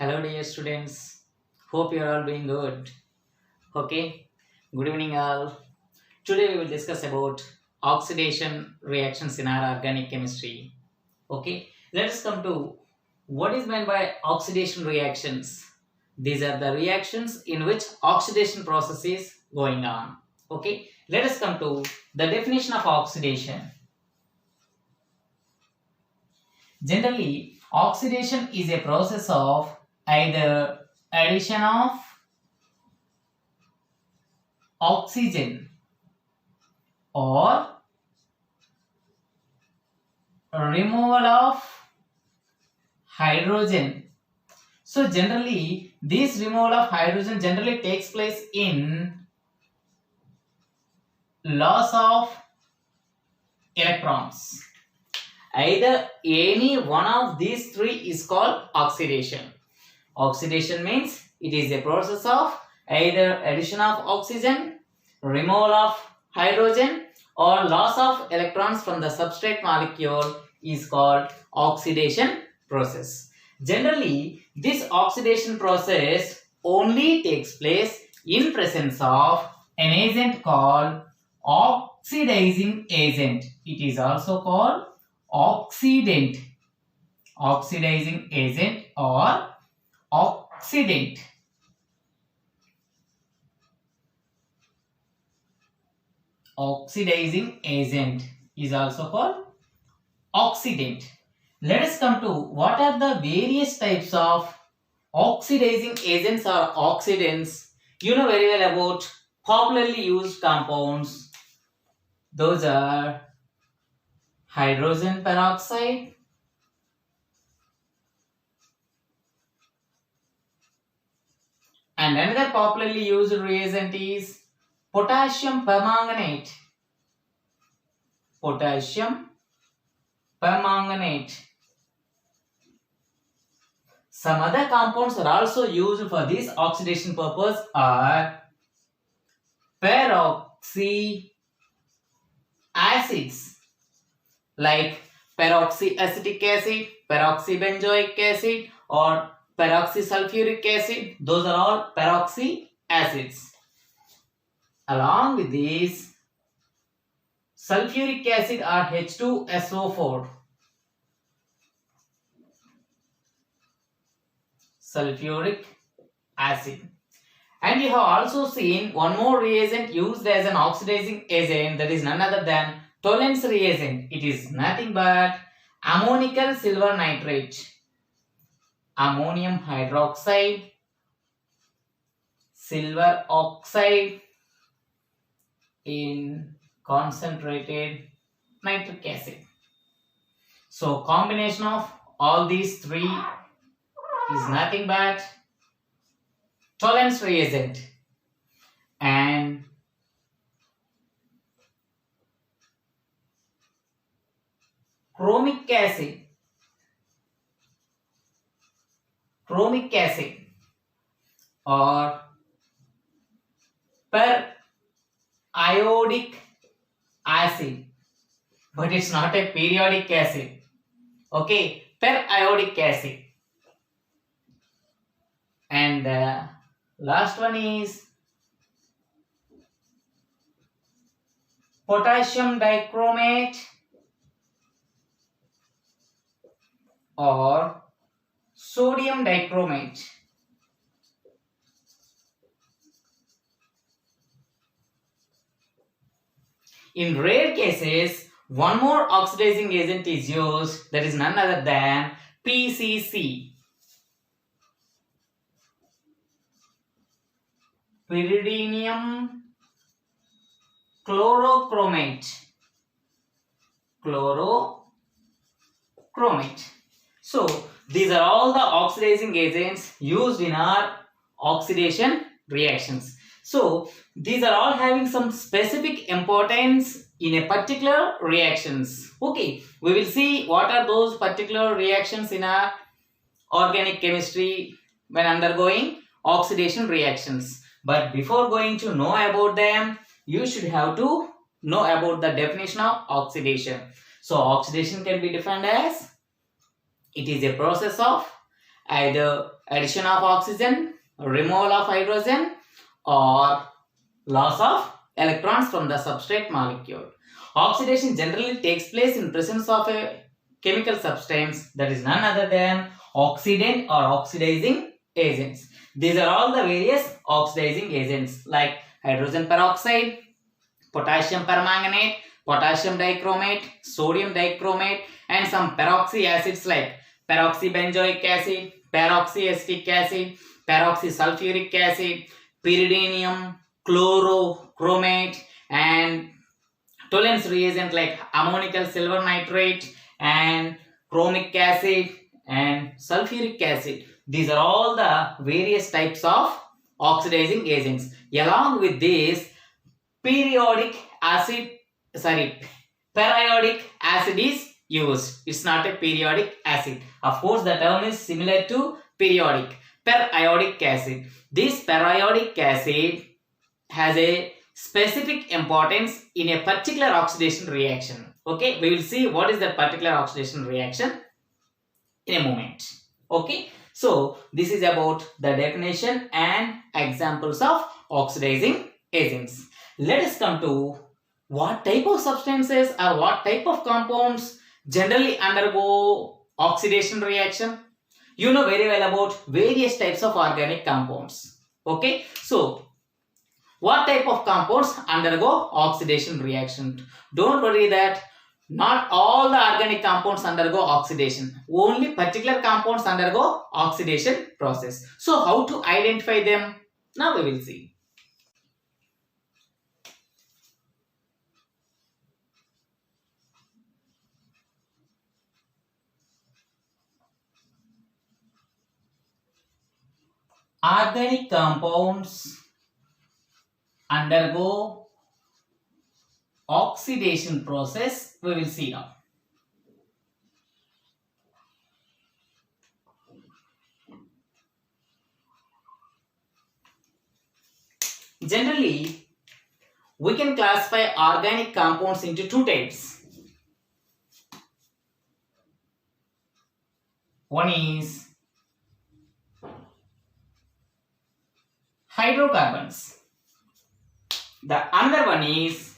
Hello, dear students. Hope you are all doing good. Okay. Good evening, all. Today we will discuss about oxidation reactions in our organic chemistry. Okay. Let us come to what is meant by oxidation reactions. These are the reactions in which oxidation process is going on. Okay. Let us come to the definition of oxidation. Generally, oxidation is a process of either addition of oxygen or removal of hydrogen. So generally this removal of hydrogen generally takes place in loss of electrons. Either any one of these three is called oxidation. Oxidation means it is a process of either addition of oxygen, removal of hydrogen, or loss of electrons from the substrate molecule is called oxidation process. Generally, this oxidation process only takes place in presence of an agent called oxidizing agent. It is also called oxidant, oxidizing agent or oxidant. Oxidizing agent is also called oxidant. Let us come to what are the various types of oxidizing agents or oxidants. You know very well about popularly used compounds. Those are hydrogen peroxide, and another popularly used reagent is potassium permanganate. Potassium permanganate. Some other compounds are also used for this oxidation purpose are peroxy acids like peroxyacetic acid, peroxybenzoic acid, or peroxysulfuric acid. Those are all peroxy acids. Along with these, sulfuric acid or H2SO4. Sulfuric acid. And you have also seen one more reagent used as an oxidizing agent, that is none other than Tollens reagent. It is nothing but ammonical silver nitrate, ammonium hydroxide, silver oxide in concentrated nitric acid. So combination of all these three is nothing but Tollens reagent. And chromic acid or periodic acid, but it's not a periodic acid. Okay, periodic acid. And the last one is potassium dichromate or sodium dichromate. In rare cases, one more oxidizing agent is used, that is none other than PCC. Pyridinium chlorochromate. So these are all the oxidizing agents used in our oxidation reactions. So these are all having some specific importance in a particular reactions. Okay, we will see what are those particular reactions in our organic chemistry when undergoing oxidation reactions. But before going to know about them, you should have to know about the definition of oxidation. So oxidation can be defined as it is a process of either addition of oxygen, removal of hydrogen, or loss of electrons from the substrate molecule. Oxidation generally takes place in presence of a chemical substance that is none other than oxidant or oxidizing agents. These are all the various oxidizing agents like hydrogen peroxide, potassium permanganate, potassium dichromate, sodium dichromate, and some peroxy acids like peroxybenzoic acid, peroxyacetic acid, peroxysulfuric acid, pyridinium, chlorochromate, and Tollens reagent like ammonical silver nitrate and chromic acid and sulfuric acid. These are all the various types of oxidizing agents. Along with this, periodic acid is used. It's not a periodic acid. Of course, the term is similar to periodic. Periodic acid. This periodic acid has a specific importance in a particular oxidation reaction. Okay, we will see what is that particular oxidation reaction in a moment. Okay, so this is about the definition and examples of oxidizing agents. Let us come to what type of substances or what type of compounds generally undergo oxidation reaction. You know very well about various types of organic compounds. Okay, so what type of compounds undergo oxidation reaction? Don't worry that not all the organic compounds undergo oxidation. Only particular compounds undergo oxidation process. So how to identify them? Now we will see. Organic compounds undergo oxidation process. We will see now. Generally, we can classify organic compounds into two types. One is hydrocarbons. The other one is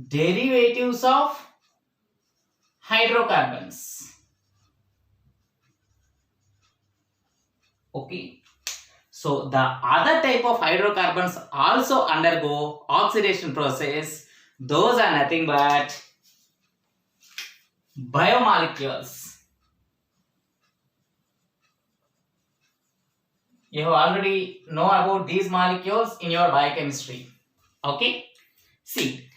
derivatives of hydrocarbons. Okay. So the other type of hydrocarbons also undergo oxidation process. Those are nothing but biomolecules. You have already know about these molecules in your biochemistry. Okay. See,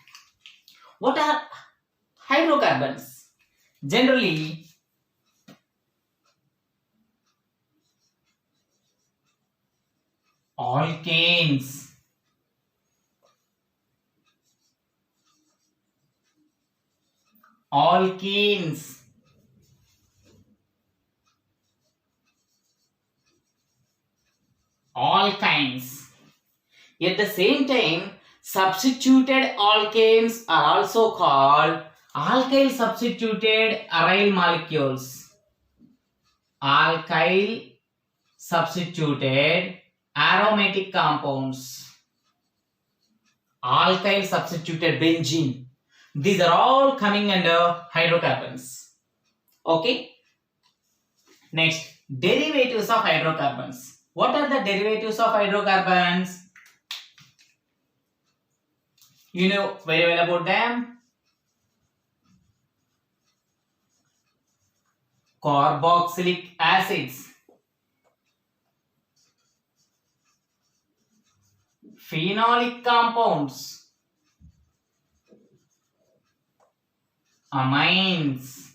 what are hydrocarbons? Generally, alkanes, alkenes, alkynes. At the same time, substituted alkanes are also called alkyl substituted aryl molecules. Alkyl substituted aromatic compounds. Alkyl substituted benzene. These are all coming under hydrocarbons. Okay. Next, derivatives of hydrocarbons. What are the derivatives of hydrocarbons? You know very well about them. Carboxylic acids, phenolic compounds, amines,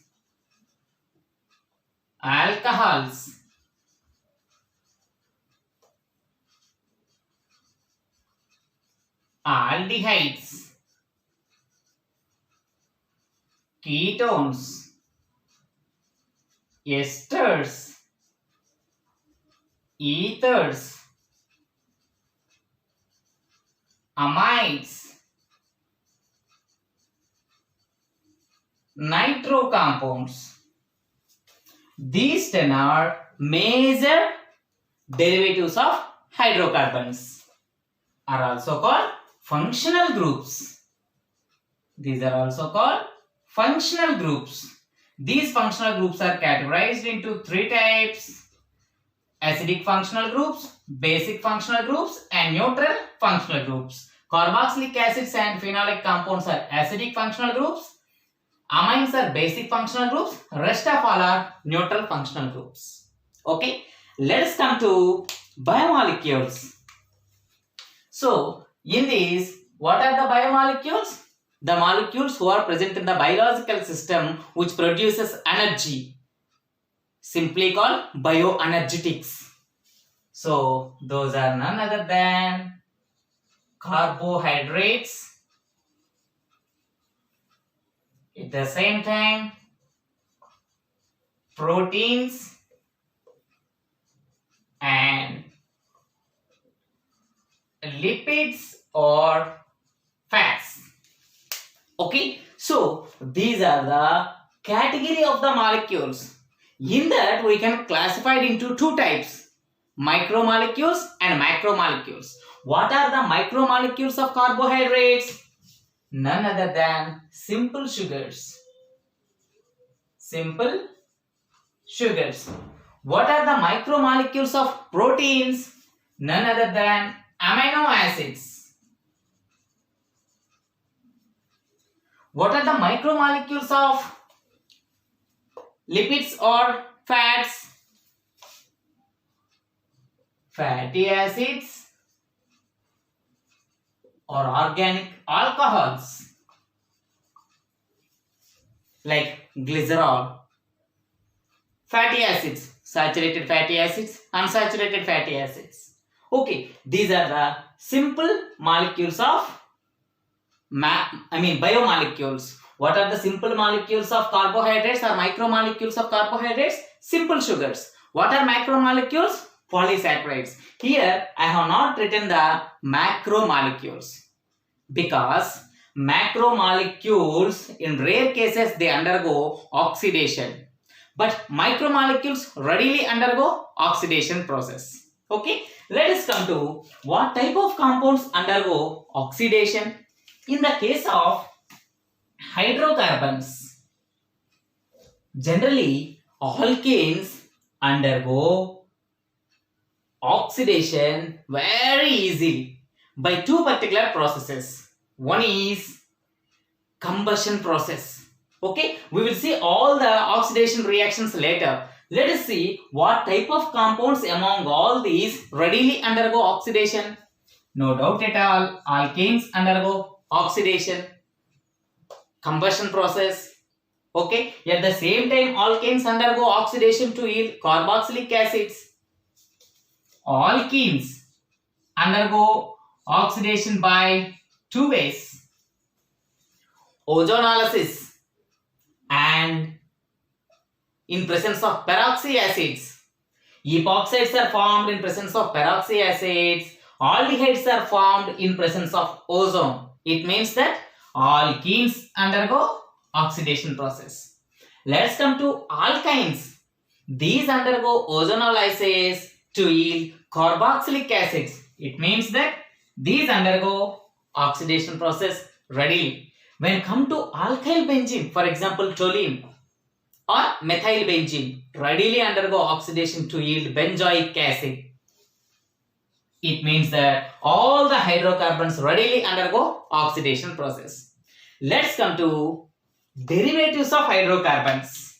alcohols, aldehydes, ketones, esters, ethers, amides, nitro compounds. These 10 are major derivatives of hydrocarbons, are also called functional groups. These are also called functional groups. These functional groups are categorized into three types: acidic functional groups, basic functional groups, and neutral functional groups. Carboxylic acids and phenolic compounds are acidic functional groups. Amines are basic functional groups. Rest of all are neutral functional groups. Okay, let's come to biomolecules. So, in these, what are the biomolecules? The molecules who are present in the biological system which produces energy, simply called bioenergetics. So, those are none other than carbohydrates, at the same time proteins and lipids or fats. Okay, so these are the category of the molecules. In that we can classify it into two types: micromolecules and macromolecules. What are the micromolecules of carbohydrates? None other than simple sugars. Simple sugars. What are the micromolecules of proteins? None other than amino acids. What are the micromolecules of lipids or fats? Fatty acids or organic alcohols like glycerol. Fatty acids, saturated fatty acids, unsaturated fatty acids. Okay, these are the simple molecules of biomolecules. What are the simple molecules of carbohydrates or micromolecules of carbohydrates? Simple sugars. What are macromolecules? Polysaccharides. Here I have not written the macromolecules because macromolecules in rare cases they undergo oxidation, but micromolecules readily undergo oxidation process. Okay, let us come to what type of compounds undergo oxidation. In the case of hydrocarbons, generally alkanes undergo oxidation very easily by two particular processes. One is combustion process. Okay, we will see all the oxidation reactions later. Let us see what type of compounds among all these readily undergo oxidation. No doubt at all, alkanes undergo oxidation, combustion process. Okay, at the same time alkanes undergo oxidation to yield carboxylic acids. Alkenes undergo oxidation by two ways: ozonolysis and in presence of peroxy acids. Epoxides are formed in presence of peroxy acids. Aldehydes are formed in presence of ozone. It means that alkenes undergo oxidation process. Let's come to alkynes. These undergo ozonolysis to yield carboxylic acids. It means that these undergo oxidation process readily. When come to alkyl benzene, for example toluene or methyl benzene, readily undergo oxidation to yield benzoic acid. It means that all the hydrocarbons readily undergo oxidation process. Let's come to derivatives of hydrocarbons.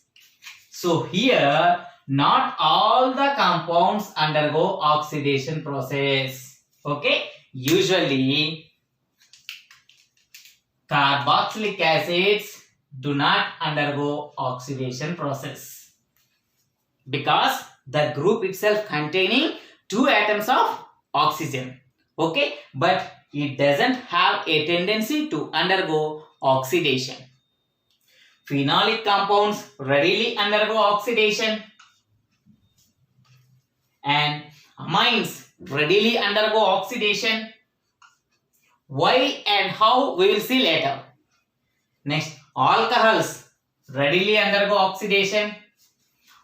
So here not all the compounds undergo oxidation process. Okay, usually carboxylic acids do not undergo oxidation process because the group itself containing two atoms of oxygen. Okay, but it doesn't have a tendency to undergo oxidation. Phenolic compounds readily undergo oxidation and amines readily undergo oxidation. Why and how we will see later. Next, alcohols readily undergo oxidation.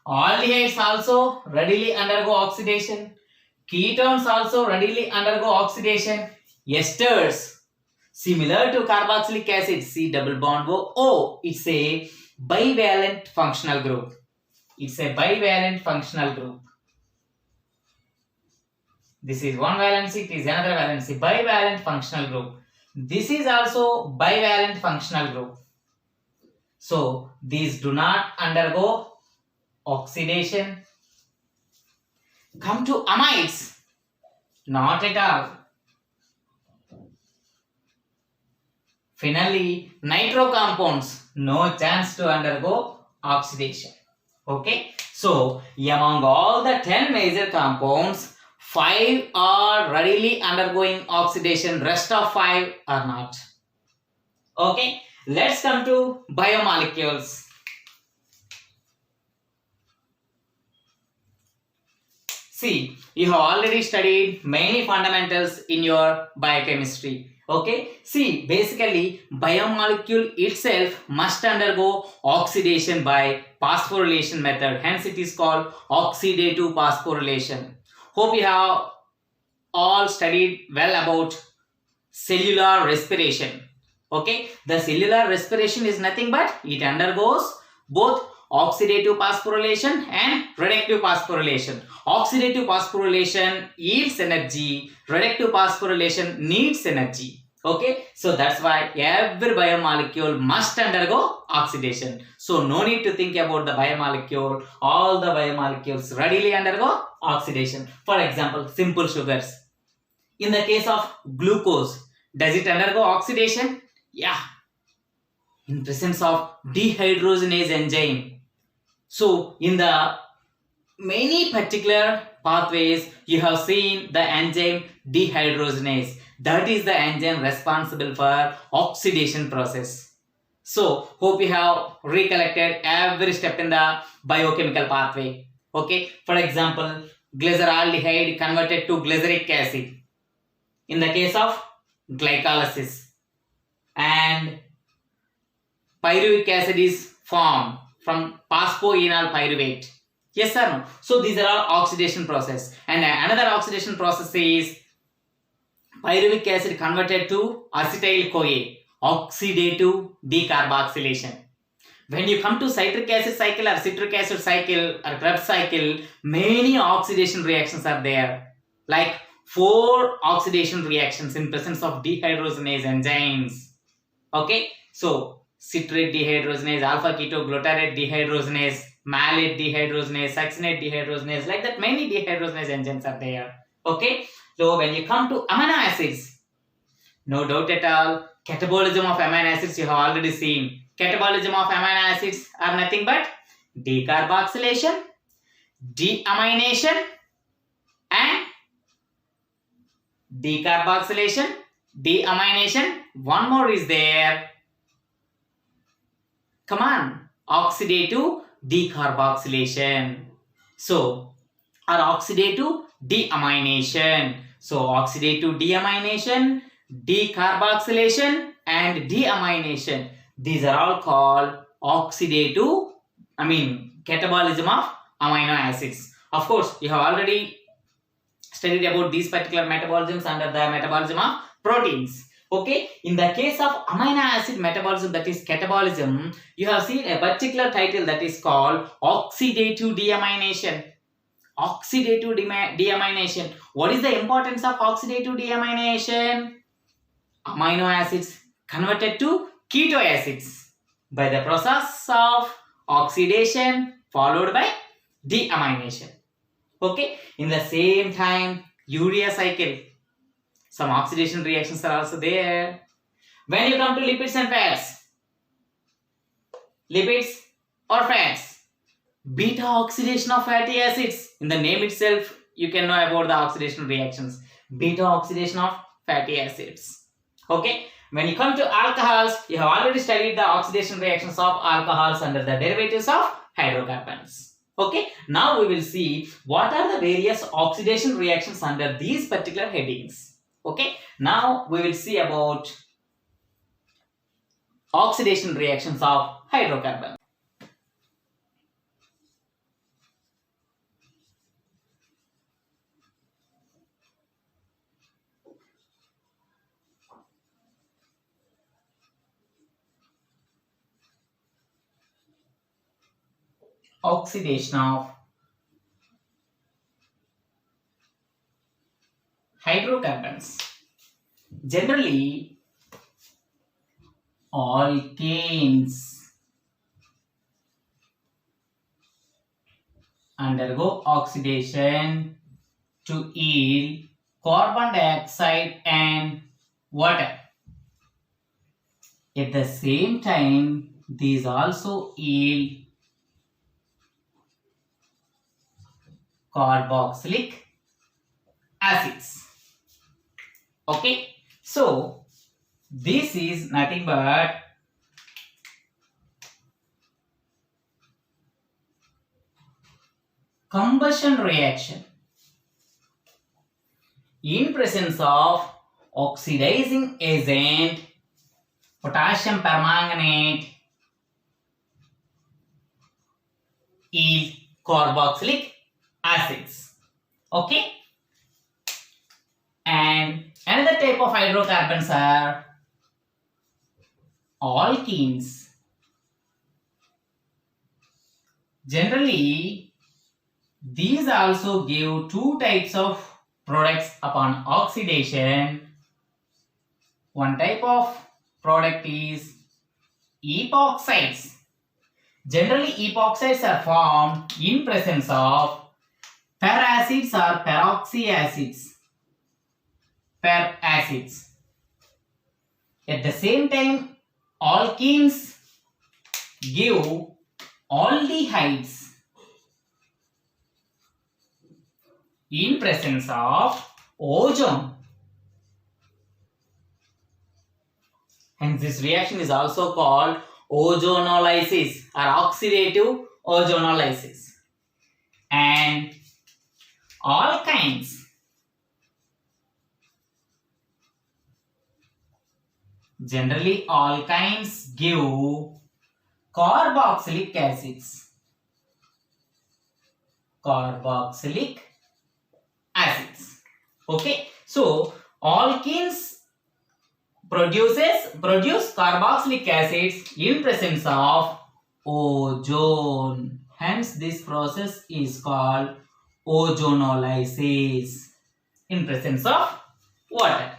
Aldehydes also readily undergo oxidation. Ketones also readily undergo oxidation. Esters, similar to carboxylic acid, C double bond O, it's a bivalent functional group. It's a bivalent functional group. This is one valency, it is another valency. Bivalent functional group. This is also bivalent functional group. So these do not undergo oxidation. Come to amides. Not at all. Finally, nitro compounds, no chance to undergo oxidation. Okay, so among all the 10 major compounds, 5 are readily undergoing oxidation, rest of 5 are not. Okay, let's come to biomolecules. See, you have already studied many fundamentals in your biochemistry. Okay, see, basically biomolecule itself must undergo oxidation by phosphorylation method. Hence it is called oxidative phosphorylation. Hope you have all studied well about cellular respiration. Okay, the cellular respiration is nothing but it undergoes both oxidative phosphorylation and reductive phosphorylation. Oxidative phosphorylation yields energy, reductive phosphorylation needs energy. Okay, so that's why every biomolecule must undergo oxidation. So no need to think about the biomolecule. All the biomolecules readily undergo oxidation. For example, simple sugars. In the case of glucose, does it undergo oxidation? Yeah, in presence of dehydrogenase enzyme. So in the many particular pathways, you have seen the enzyme dehydrogenase. That is the enzyme responsible for oxidation process. So hope you have recollected every step in the biochemical pathway. Okay, for example, glyceraldehyde converted to glyceric acid in the case of glycolysis, and pyruvic acid is formed from phosphoenol pyruvate. Yes or no? So these are all oxidation process. And another oxidation process is pyruvic acid converted to acetyl-CoA, oxidative decarboxylation. When you come to citric acid cycle or citric acid cycle or Krebs cycle, many oxidation reactions are there. Like 4 oxidation reactions in presence of dehydrogenase enzymes. Okay, so citrate dehydrogenase, alpha ketoglutarate dehydrogenase, malate dehydrogenase, succinate dehydrogenase, like that many dehydrogenase enzymes are there. Okay, so when you come to amino acids, no doubt at all, catabolism of amino acids you have already seen. Catabolism of amino acids are nothing but decarboxylation, deamination, and decarboxylation, deamination. One more is there. Come on, oxidative decarboxylation. So, or oxidative deamination. So, oxidative deamination, decarboxylation, and deamination. These are all called oxidative, catabolism of amino acids. Of course, you have already studied about these particular metabolisms under the metabolism of proteins. Okay, in the case of amino acid metabolism, that is catabolism, you have seen a particular title that is called oxidative deamination. Oxidative deamination. What is the importance of oxidative deamination? Amino acids converted to keto acids by the process of oxidation followed by deamination. Okay, in the same time, urea cycle, some oxidation reactions are also there. When you come to lipids and fats, lipids or fats, beta oxidation of fatty acids. In the name itself, you can know about the oxidation reactions. Beta oxidation of fatty acids. Okay, when you come to alcohols, you have already studied the oxidation reactions of alcohols under the derivatives of hydrocarbons. Okay, now we will see what are the various oxidation reactions under these particular headings. Okay, now we will see about oxidation reactions of hydrocarbon. oxidation of hydrocarbons. Generally, alkanes undergo oxidation to yield carbon dioxide and water. At the same time, these also yield carboxylic acids. Okay, so this is nothing but combustion reaction in presence of oxidizing agent potassium permanganate yield carboxylic acids. Okay, and another type of hydrocarbons are alkenes. Generally, these also give two types of products upon oxidation. One type of product is epoxides. Generally, epoxides are formed in presence of peracids or peroxyacids. Peracids. At the same time, alkenes give aldehydes in presence of ozone. Hence, this reaction is also called ozonolysis or oxidative ozonolysis. And alkynes generally alkynes give carboxylic acids. Carboxylic acids. Okay, so alkenes produce carboxylic acids in presence of ozone. Hence, this process is called ozonolysis in presence of water.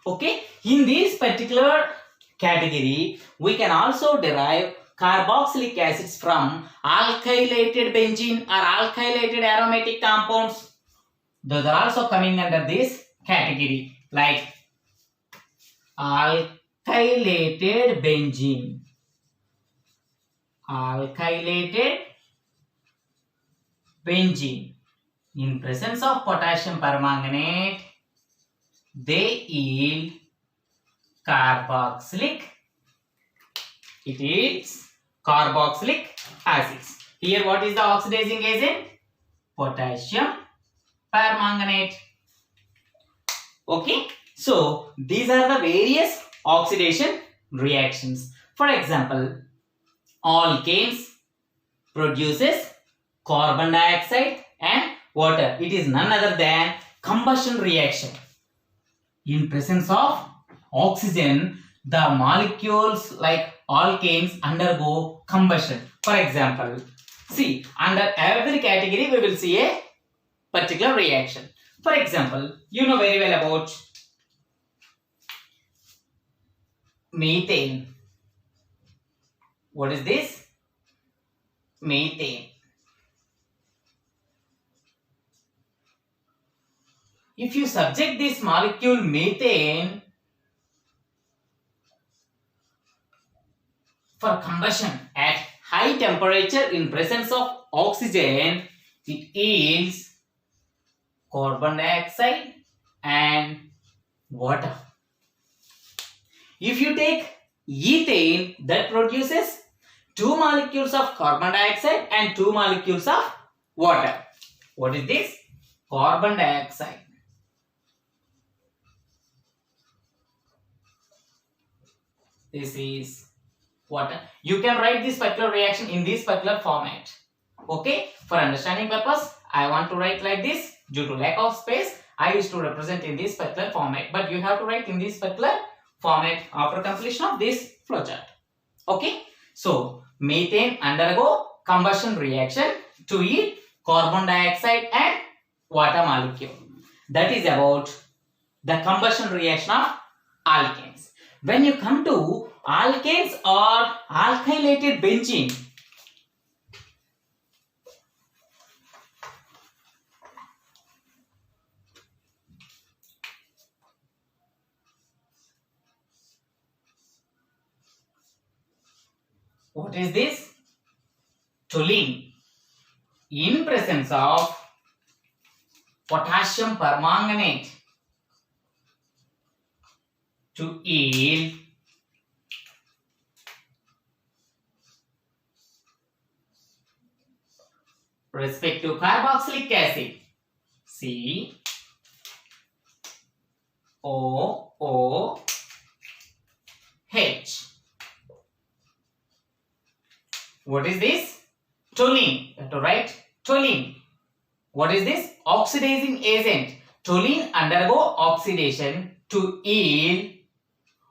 Okay, in this particular category, we can also derive carboxylic acids from alkylated benzene or alkylated aromatic compounds. Those are also coming under this category, like alkylated benzene. Alkylated benzene. In presence of potassium permanganate, they yield carboxylic. It is carboxylic acids. Here, what is the oxidizing agent? Potassium permanganate. Okay, so these are the various oxidation reactions. For example, alkanes produces carbon dioxide and water. It is none other than combustion reaction. In presence of oxygen, the molecules like alkanes undergo combustion. For example, see, under every category we will see a particular reaction. For example, you know very well about methane. What is this? Methane. If you subject this molecule methane for combustion at high temperature in presence of oxygen, it yields carbon dioxide and water. If you take ethane, that produces 2 molecules of carbon dioxide and 2 molecules of water. What is this? Carbon dioxide. This is water. You can write this particular reaction in this particular format. Okay, for understanding purpose, I want to write like this. Due to lack of space, I used to represent in this particular format, but you have to write in this particular format after completion of this flowchart. Okay, so methane undergo combustion reaction to yield carbon dioxide and water molecule. That is about the combustion reaction of alkanes. When you come to alkanes or alkylated benzene, what is this? Toluene in presence of potassium permanganate to yield respective carboxylic acid C O O H. What is this? Toluene. You have to write toluene. What is this? Oxidizing agent. Toluene undergo oxidation to yield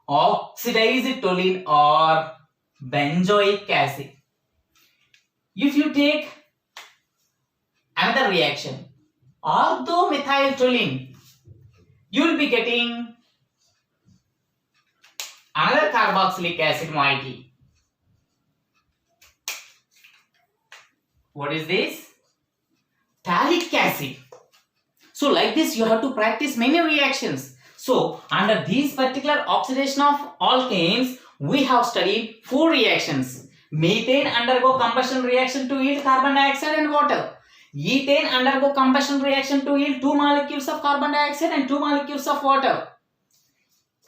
oxidized toluene or benzoic acid. If you take another reaction, orthomethyltoluene, you will be getting another carboxylic acid moiety. What is this? Phthalic acid. So like this you have to practice many reactions. So under these particular oxidation of alkanes, we have studied 4 reactions. Methane undergo combustion reaction to yield carbon dioxide and water. Ethane undergo combustion reaction to yield 2 molecules of carbon dioxide and 2 molecules of water.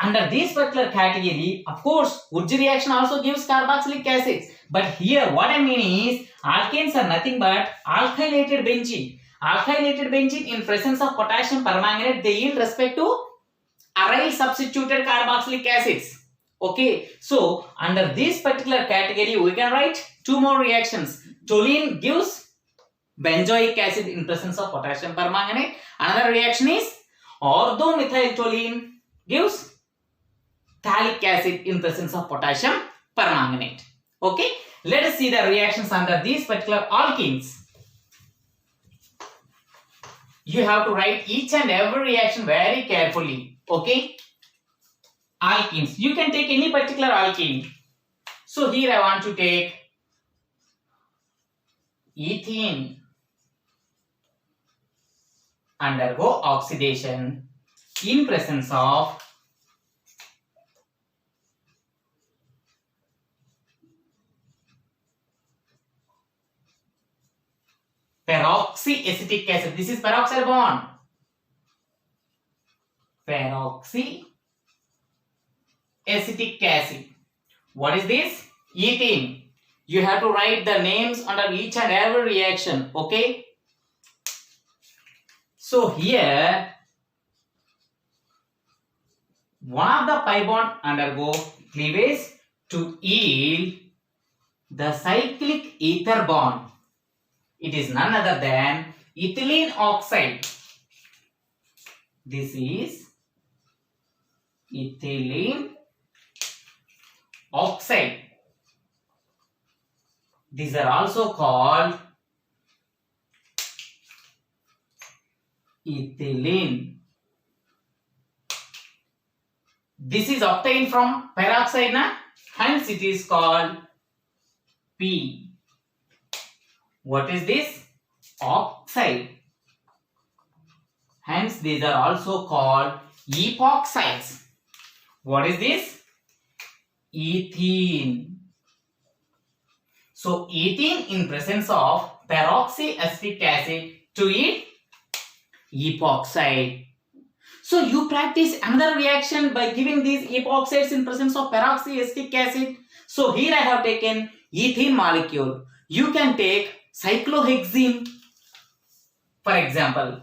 Under this particular category, of course, Wurtz reaction also gives carboxylic acids. But here what I mean is, alkanes are nothing but alkylated benzene. Alkylated benzene in presence of potassium permanganate, they yield respect to aryl substituted carboxylic acids. Okay, so under this particular category, we can write 2 more reactions. Toluene gives benzoic acid in presence of potassium permanganate. Another reaction is orthomethyltoluene gives phthalic acid in presence of potassium permanganate. Okay, let us see the reactions under these particular alkenes. You have to write each and every reaction very carefully. Okay, alkenes. You can take any particular alkene. So here I want to take ethene undergo oxidation in presence of peroxyacetic acid. This is peroxide bond. Peroxyacetic acid. What is this? Ethene. You have to write the names under each and every reaction. Okay. So here, one of the pi bond undergo cleavage to yield the cyclic ether bond. It is none other than ethylene oxide. This is ethylene oxide. These are also called ethylene. This is obtained from peroxide, hence it is called P. What is this? Oxide. Hence these are also called epoxides. What is this? Ethene. So ethene in presence of peroxyacetic acid to yield epoxide. So you practice another reaction by giving these epoxides in presence of peroxyacetic acid. So here I have taken ethene molecule. You can take cyclohexene, for example.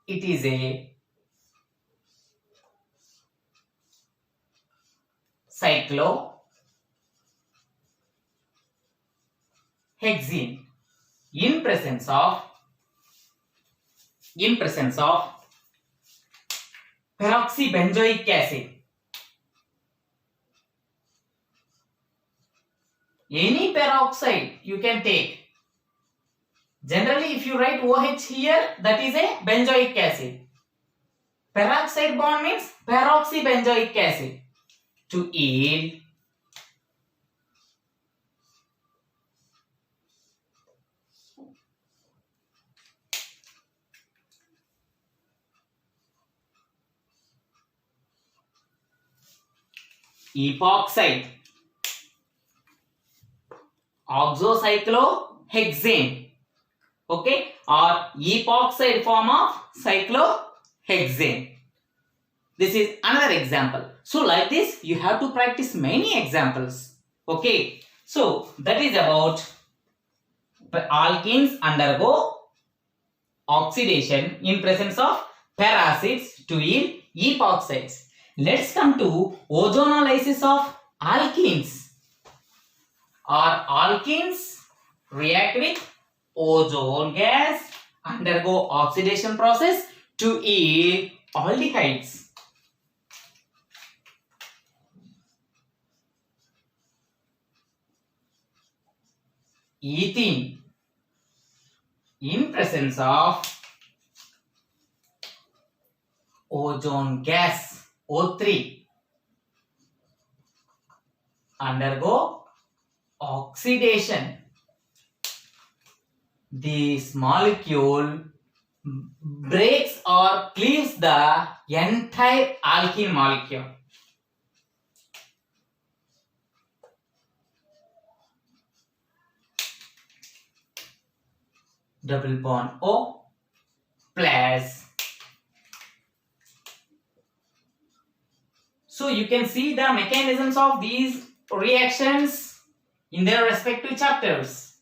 It is a cyclohexene in presence of peroxybenzoic acid. Any peroxide you can take. Generally, if you write OH here, that is a benzoic acid. Peroxide bond means peroxybenzoic acid. To yield epoxide, oxocyclohexane, okay, or epoxide form of cyclohexane. This is another example. So like this, you have to practice many examples. Okay, so that is about alkenes undergo oxidation in presence of peracids to yield epoxides. Let's come to ozonolysis of alkenes. Or alkenes react with ozone gas, undergo oxidation process to yield aldehydes. Ethene in presence of ozone gas O3 undergo oxidation. This molecule breaks or cleaves the entire alkene molecule. Double bond O plus. So you can see the mechanisms of these reactions in their respective chapters.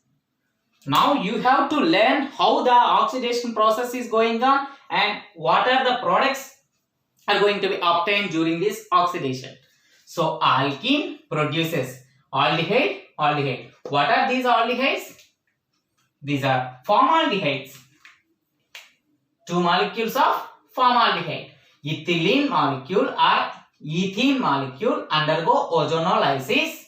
Now you have to learn how the oxidation process is going on and what are the products are going to be obtained during this oxidation. So alkene produces aldehyde, aldehyde. What are these aldehydes? These are formaldehydes. Two molecules of formaldehyde. Ethylene molecule or ethene molecule undergo ozonolysis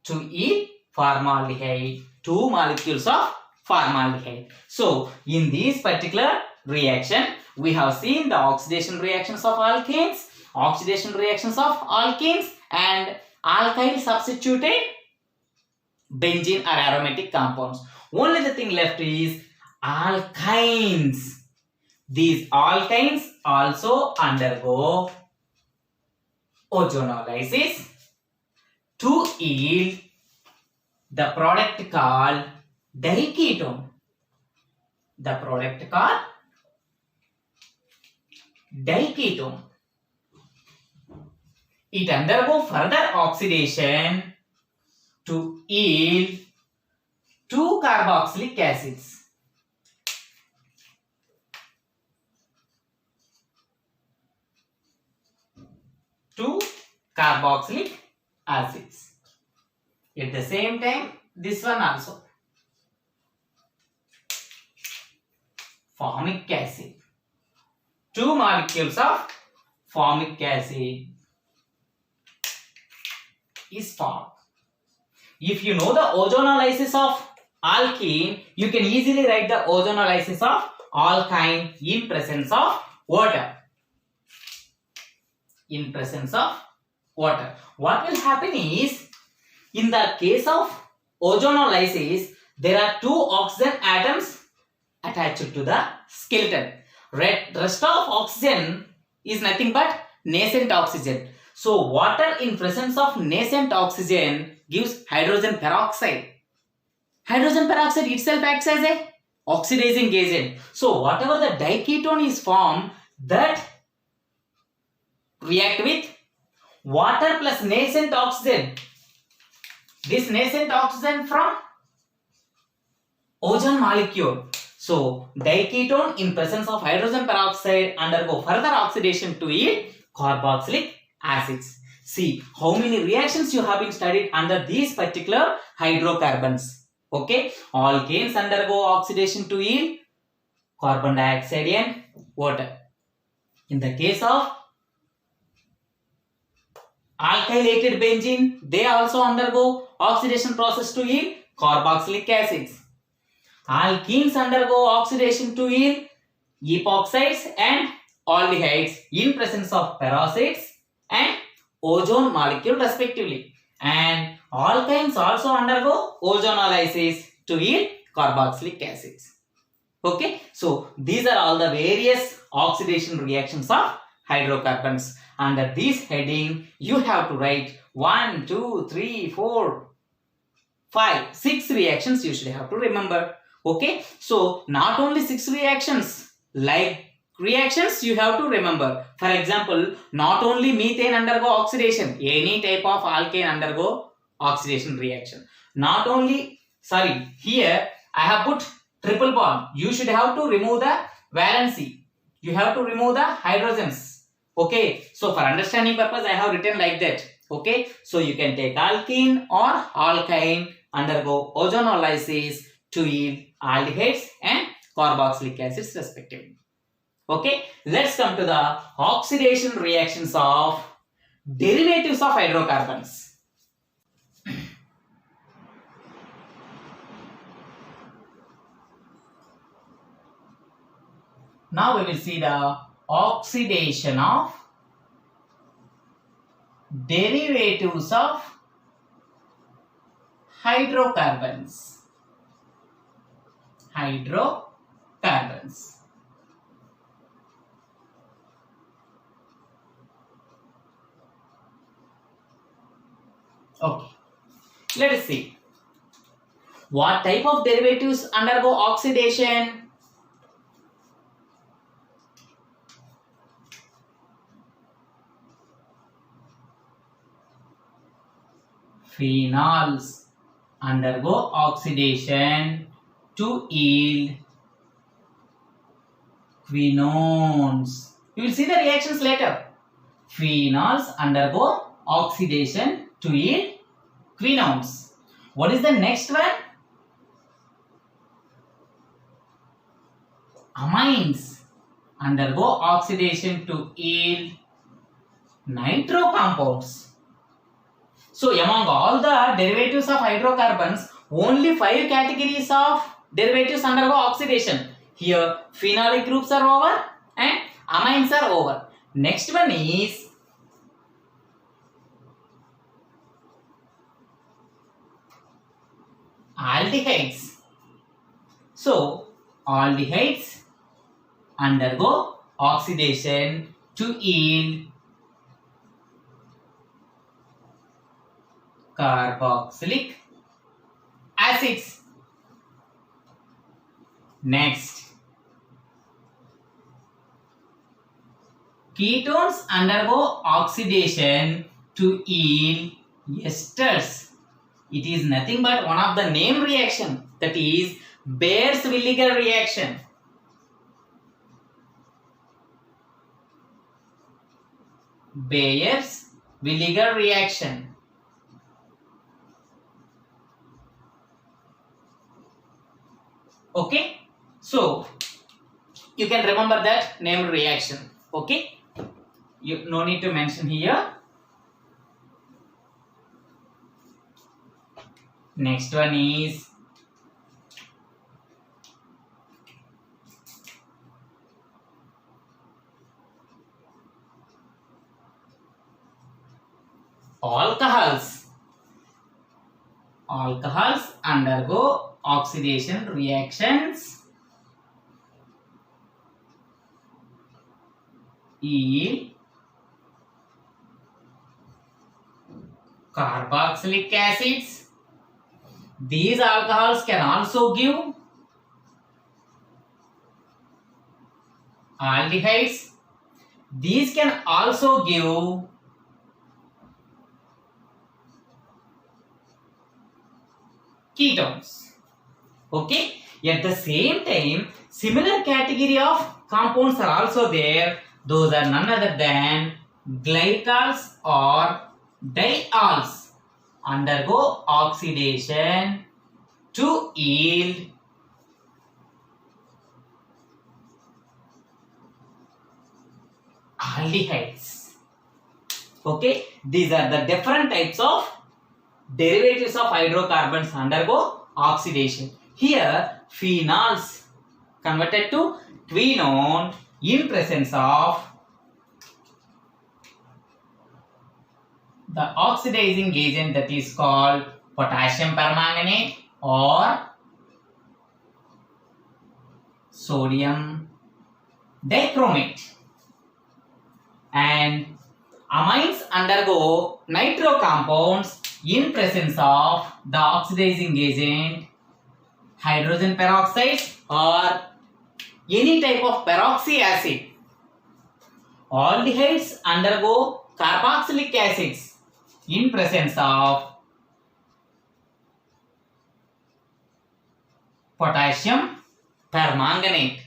to yield formaldehyde. Two molecules of formaldehyde. So in this particular reaction, we have seen the oxidation reactions of alkanes, oxidation reactions of alkenes, and alkyl substituted benzene or aromatic compounds. Only the thing left is alkynes. These alkynes also undergo ozonolysis to yield the product called diketone. The product called diketone. It undergo further oxidation to yield two carboxylic acids. Two carboxylic acids. At the same time, this one also. Formic acid. Two molecules of formic acid is formed. If you know the ozonolysis of alkene, you can easily write the ozonolysis of alkyne in presence of water. In presence of water. What will happen is, in the case of ozonolysis, there are two oxygen atoms attached to the skeleton. Rest of oxygen is nothing but nascent oxygen. So water in presence of nascent oxygen gives hydrogen peroxide. Hydrogen peroxide itself acts as a oxidizing agent. So whatever the diketone is formed, that react with water plus nascent oxygen. This nascent oxygen from ozone molecule. So diketone in presence of hydrogen peroxide undergo further oxidation to yield carboxylic acids. See how many reactions you have been studied under these particular hydrocarbons. Okay, alkanes undergo oxidation to yield carbon dioxide and water. In the case of alkylated benzene, they also undergo oxidation process to yield carboxylic acids. Alkenes undergo oxidation to yield epoxides and aldehydes in presence of peroxides and ozone molecule respectively. And alkynes also undergo ozonolysis to yield carboxylic acids. Okay, so these are all the various oxidation reactions of hydrocarbons. Under this heading, you have to write 1, 2, 3, 4, 5, 6 reactions you should have to remember. Okay, so not only 6 reactions, like reactions you have to remember. For example, not only methane undergo oxidation, any type of alkane undergo oxidation reaction. Not only, sorry, here I have put triple bond. You should have to remove the valency. You have to remove the hydrogens. Okay, so for understanding purpose, I have written like that. Okay, so you can take alkene or alkyne undergo ozonolysis to yield aldehydes and carboxylic acids respectively. Okay, let's come to the oxidation reactions of derivatives of hydrocarbons. Now we will see the oxidation of derivatives of hydrocarbons. Hydrocarbons. Okay, let us see. What type of derivatives undergo oxidation? Phenols undergo oxidation to yield quinones. You will see the reactions later. Phenols undergo oxidation to yield quinones. What is the next one? Amines undergo oxidation to yield nitro compounds. So among all the derivatives of hydrocarbons, only 5 categories of derivatives undergo oxidation. Here phenolic groups are over and amines are over. Next one is aldehydes. So aldehydes undergo oxidation to yield carboxylic acids. Next, ketones undergo oxidation to yield esters. It is nothing but one of the name reaction, that is Baeres-Williger reaction. Baeres-Williger reaction. Okay, so you can remember that name reaction. Okay, you no need to mention here. Next one is alcohols. Alcohols undergo oxidation reactions yield carboxylic acids. These alcohols can also give aldehydes. These can also give ketones. Okay, at the same time, similar category of compounds are also there. Those are none other than glycols or diols undergo oxidation to yield aldehydes. Okay, these are the different types of derivatives of hydrocarbons undergo oxidation. Here, phenols converted to quinone in presence of the oxidizing agent that is called potassium permanganate or sodium dichromate. And amines undergo nitro compounds in presence of the oxidizing agent hydrogen peroxide or any type of peroxy acid. Aldehydes undergo carboxylic acids in presence of potassium permanganate.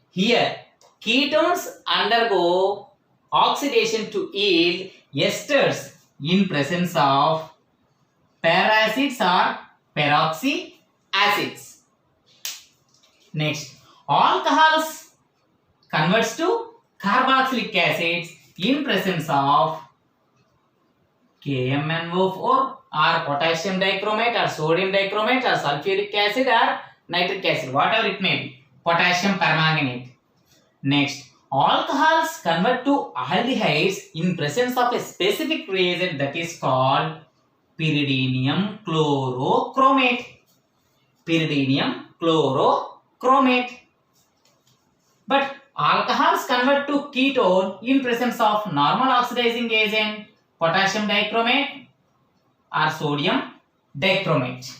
Here, ketones undergo oxidation to yield esters in presence of peracids or peroxy acids. Next, alcohols converts to carboxylic acids in presence of KMnO4 or potassium dichromate or sodium dichromate or sulfuric acid or nitric acid, whatever it may be, potassium permanganate. Next, alcohols convert to aldehydes in presence of a specific reagent that is called pyridinium chlorochromate. Pyridinium chlorochromate. But alcohols convert to ketone in presence of normal oxidizing agent potassium dichromate or sodium dichromate.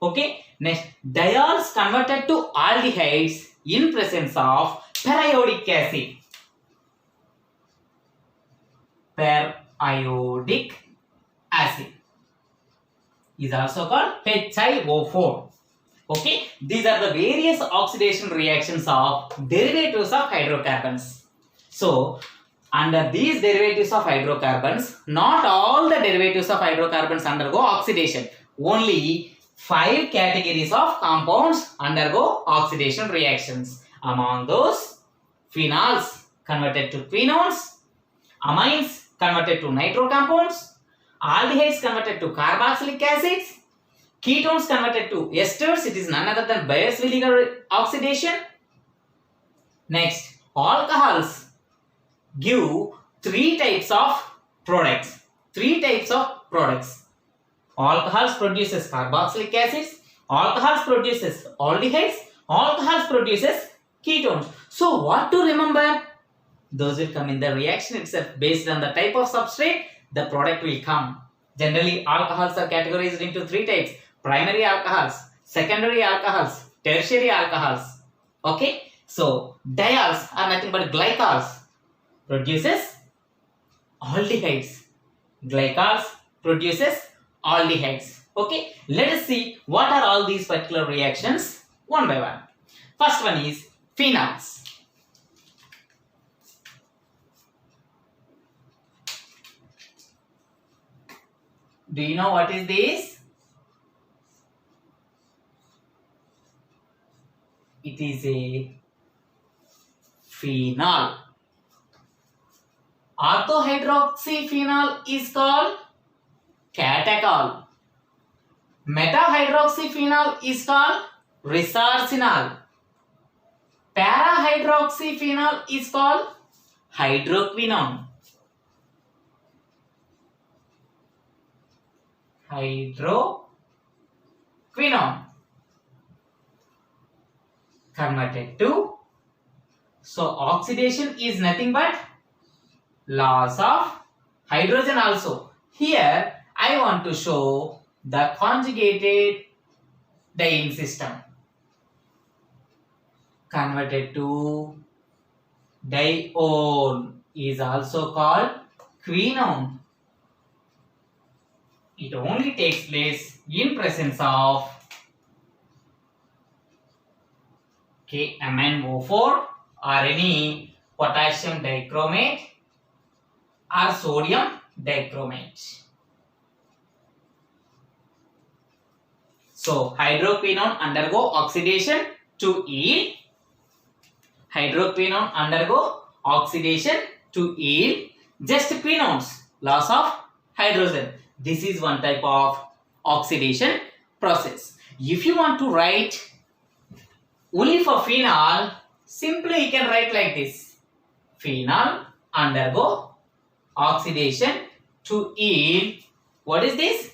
Okay. Next, diols converted to aldehydes in presence of periodic acid. Periodic acid is also called HiO4. Okay, these are the various oxidation reactions of derivatives of hydrocarbons. So, under these derivatives of hydrocarbons, not all the derivatives of hydrocarbons undergo oxidation. Only 5 categories of compounds undergo oxidation reactions. Among those, phenols converted to quinones, amines converted to nitro compounds, aldehydes converted to carboxylic acids, ketones converted to esters, it is none other than Beers-Williger oxidation. Next, alcohols give 3 types of products. Alcohols produces carboxylic acids, alcohols produces aldehydes, alcohols produces ketones. So what to remember? Those will come in the reaction itself. Based on the type of substrate, the product will come. Generally, alcohols are categorized into 3 types. Primary alcohols, secondary alcohols, tertiary alcohols. Okay? So, diols are nothing but glycols. Produces aldehydes. Glycols produces aldehydes. Okay? Let us see what are all these particular reactions one by one. First one is phenols. Do you know what is this? It is a phenol. Orthohydroxyphenol is called catechol. Metahydroxyphenol is called resorcinol. Parahydroxyphenol is called hydroquinone. Hydroquinone converted to. So oxidation is nothing but loss of hydrogen also. Here I want to show the conjugated diene system. Converted to dione is also called quinone. It only takes place in presence of KMnO4 or any potassium dichromate or sodium dichromate. So, hydroquinone undergo oxidation to yield. Hydroquinone undergo oxidation to yield just quinones, loss of hydrogen. This is one type of oxidation process. If you want to write only for phenol, simply you can write like this. Phenol undergo oxidation to yield, what is this?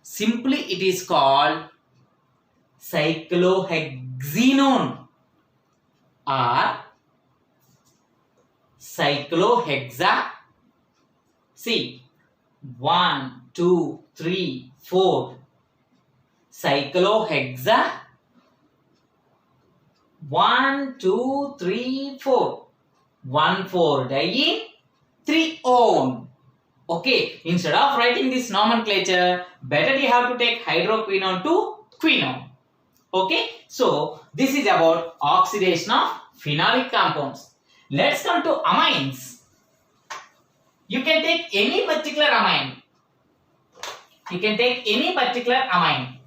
Simply it is called cyclohexenone or cyclohexa. See, 1, 2, 3, 4. Cyclohexa. 1, 2, 3, 4. 1,4-diene 3-one. Okay, instead of writing this nomenclature, better you have to take hydroquinone to quinone. Okay, so this is about oxidation of phenolic compounds. Let's come to amines. You can take any particular amine. You can take any particular amine.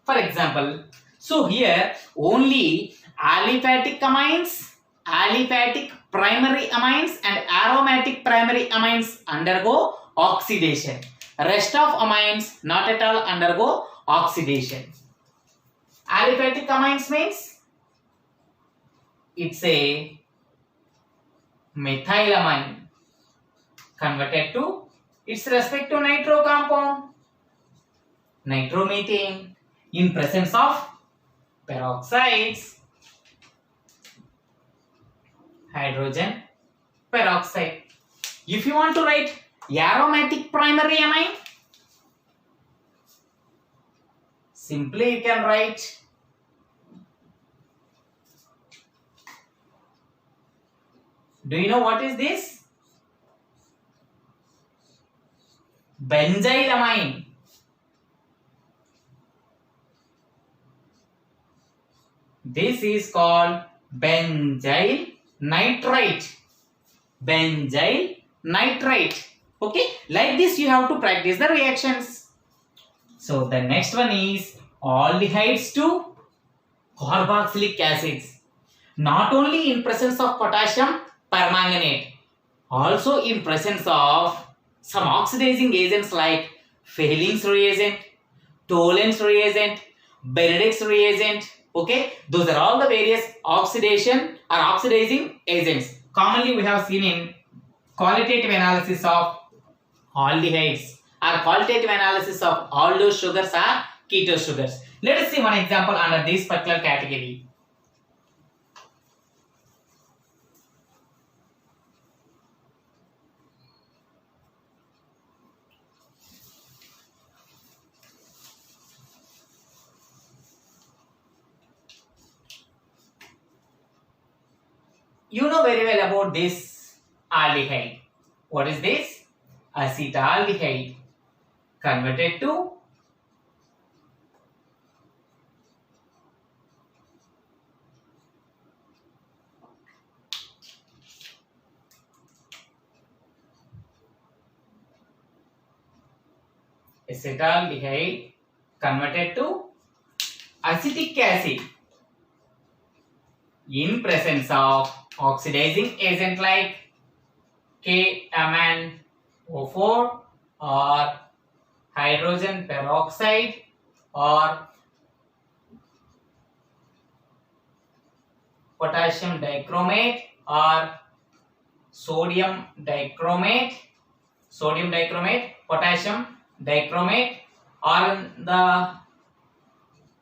For example, so here only aliphatic amines, aliphatic primary amines and aromatic primary amines undergo oxidation. Rest of amines not at all undergo oxidation. Aliphatic amines means it's a methylamine converted to its respective nitro compound, nitromethane, in presence of peroxides, hydrogen peroxide. If you want to write aromatic primary amine, simply you can write do you know what is this? Benzylamine. This is called benzyl nitrite. Benzyl nitrite. Okay, like this you have to practice the reactions. So the next one is aldehydes to carboxylic acids. Not only in presence of potassium permanganate, also in presence of some oxidizing agents like Fehling's reagent, Tollens reagent, Benedict's reagent. Okay, those are all the various oxidation or oxidizing agents. Commonly we have seen in qualitative analysis of aldehydes or qualitative analysis of aldose sugars or keto sugars. Let us see one example under this particular category. You know very well about this aldehyde. What is this? Acetaldehyde converted to acetaldehyde converted to acetic acid in presence of oxidizing agent like KMnO4 or hydrogen peroxide or potassium dichromate or sodium dichromate, potassium dichromate, or in the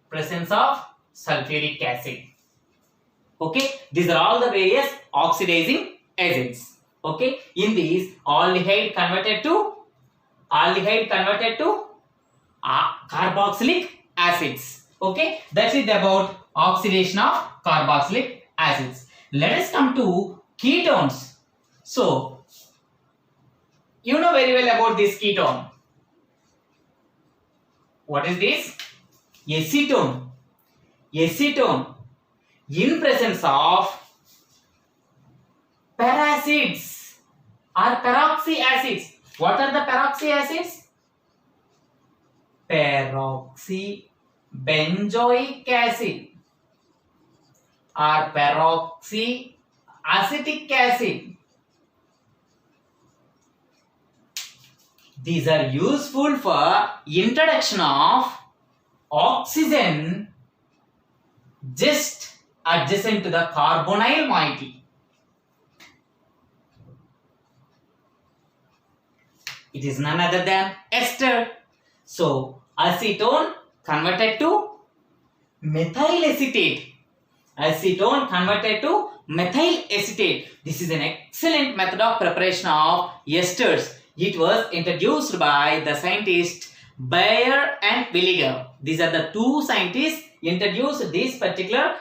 presence of sulfuric acid. Okay, these are all the various oxidizing agents. Okay, in these aldehyde converted to carboxylic acids. Okay, that's it about oxidation of carboxylic acids. Let us come to ketones. So you know very well about this ketone. What is this? Acetone. In presence of peracids or peroxy acids. What are the peroxy acids? Peroxybenzoic acid or peroxy acetic acid. These are useful for introduction of oxygen just adjacent to the carbonyl moiety. It is none other than ester. So, acetone converted to methyl acetate. Acetone converted to methyl acetate. This is an excellent method of preparation of esters. It was introduced by the scientists Bayer and Villiger. These are the two scientists introduced this particular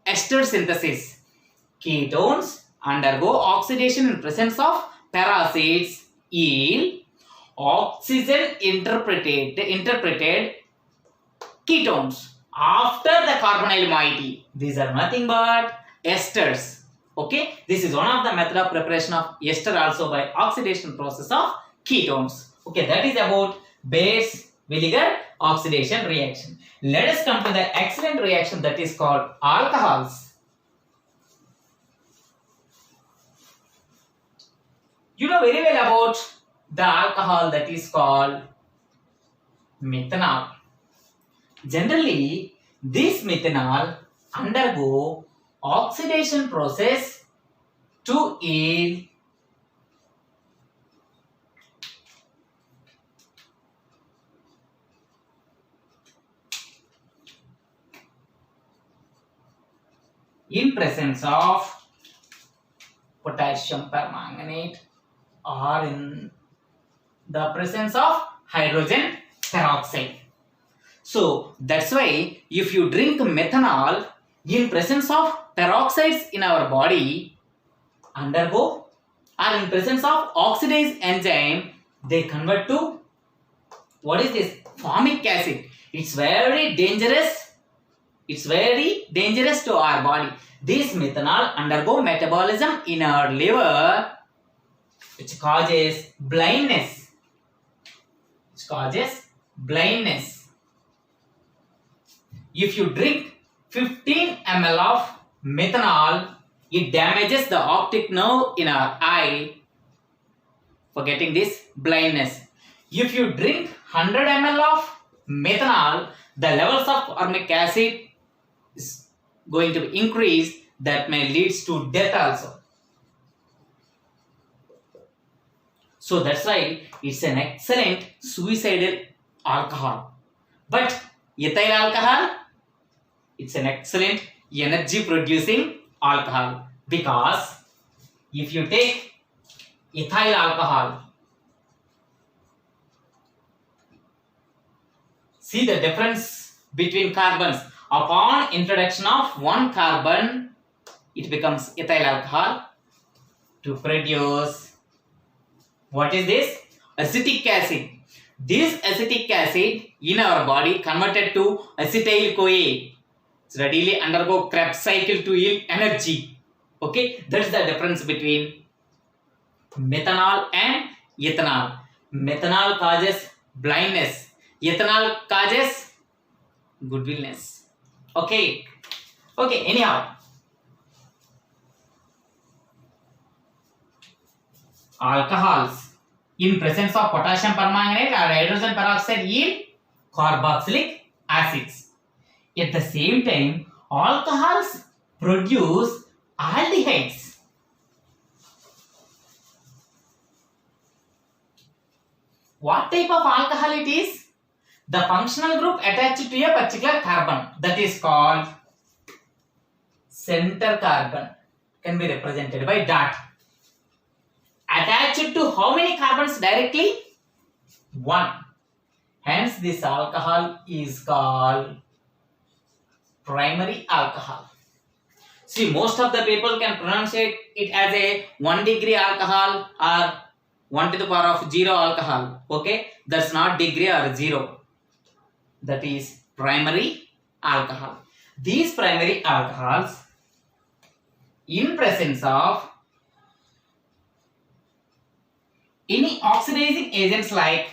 ester synthesis. Ketones undergo oxidation in presence of paracids, yield oxygen interpreted ketones after the carbonyl moiety. These are nothing but esters. Okay, this is one of the method of preparation of ester also by oxidation process of ketones. Okay, that is about Baeys-Villiger oxidation reaction. Let us come to the excellent reaction that is called alcohols. You know very well about the alcohol that is called methanol. Generally, this methanol undergo oxidation process to yield in presence of potassium permanganate or in the presence of hydrogen peroxide. So that's why if you drink methanol in presence of peroxides in our body undergo or in presence of oxidase enzyme, they convert to what is this? Formic acid. It's very dangerous. It's very dangerous to our body. This methanol undergo metabolism in our liver, which causes blindness. If you drink 15 ml of methanol, it damages the optic nerve in our eye for getting this blindness. If you drink 100 ml of methanol, the levels of formic acid is going to be increased. That may leads to death also. So that's why it's an excellent suicidal alcohol. But ethyl alcohol, it's an excellent energy producing alcohol, because if you take ethyl alcohol, see the difference between carbons. Upon introduction of one carbon, it becomes ethyl alcohol to produce what is this? Acetic acid. This acetic acid in our body converted to acetyl CoA. It's readily undergo Krebs cycle to yield energy. Okay, that's the difference between methanol and ethanol. Methanol causes blindness. Ethanol causes goodwillness. Okay. Anyhow, alcohols in presence of potassium permanganate or hydrogen peroxide yield carboxylic acids. At the same time, alcohols produce aldehydes. What type of alcohol it is? The functional group attached to a particular carbon, that is called center carbon, can be represented by dot. Attached to how many carbons directly? 1. Hence this alcohol is called primary alcohol. See, most of the people can pronounce it as a 1 degree alcohol or 1 to the power of 0 alcohol. Okay, that's not degree or 0. That is primary alcohol. These primary alcohols in presence of any oxidizing agents like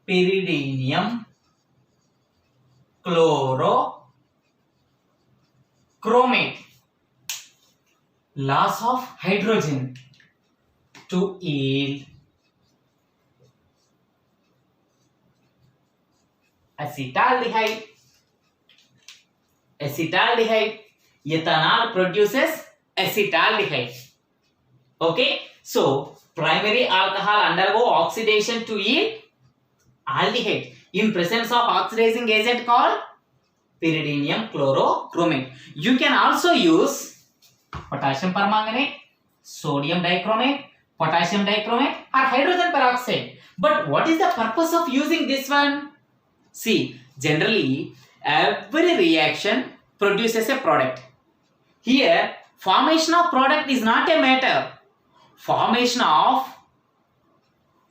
pyridinium, chlorochromate. Loss of hydrogen to yield acetaldehyde. Ethanol produces acetaldehyde. Okay, so primary alcohol undergo oxidation to yield aldehyde in presence of oxidizing agent called pyridinium chlorochromate. You can also use potassium permanganate, sodium dichromate, potassium dichromate, or hydrogen peroxide. But what is the purpose of using this one? See, generally every reaction produces a product. Here, formation of product is not a matter. Formation of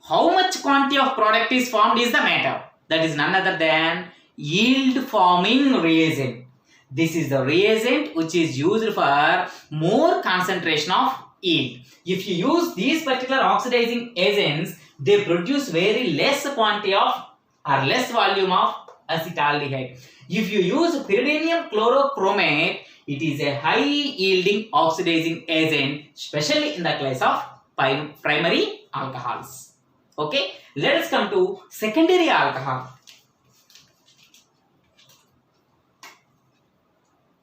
how much quantity of product is formed is the matter. That is none other than yield forming reagent. This is the reagent which is used for more concentration of yield. If you use these particular oxidizing agents, they produce very less quantity of or less volume of acetaldehyde. If you use pyridinium chlorochromate, it is a high yielding oxidizing agent, especially in the class of primary alcohols. Okay, let us come to secondary alcohol.